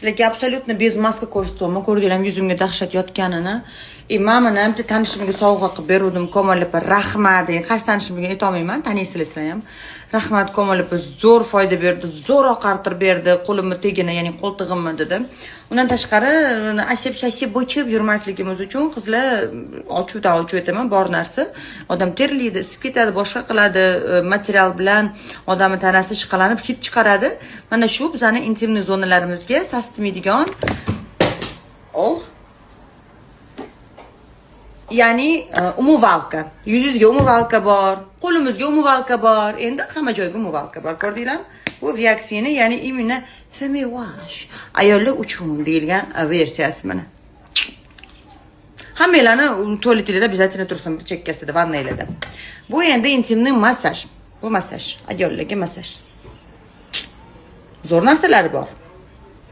Sizlarga absolutno bez maska ko'rsatyapman. Ko'rdinglarmi yuzimga dahshat yotganini. Mana bitta tanishimga sovg'a qilib berdim. Komil opa rahmat. Qaysi tanishimga aytolmayman, taniysizlar sizlar ham. Rahmat, Komil opa zo'r foyda berdi, zo'r oqartirib berdi. Qo'limni tegini, ya'ni qo'ltig'imni dedi. Undan tashqari ashib-shashib bo'chib yurmasligimiz uchun qizlar ochuv aytaman, bor narsa. Odam terlaydi, isib ketadi, boshqa qiladi, material bilan odamni tanasi ishqalanib hid chiqaradi. Mana shu bizning intimniy zonalarimizga sasitmaydigan ya'ni umuvalka. Yuzingizga umuvalka bor, qo'limizga umuvalka bor, endi hamma joyga umuvalka bor. Ko'rdinglarmi? Bu vaksina, ya'ni immuniy femivage. Ayollar uchun deyilgan versiyasi mana. Hammalarni tualetingizda обязательно tursin bir chekkasida, vannaylarda. Bu endi intimniy massaj. Bu massaj, ayollarga massaj. Zo'r narsalar bor.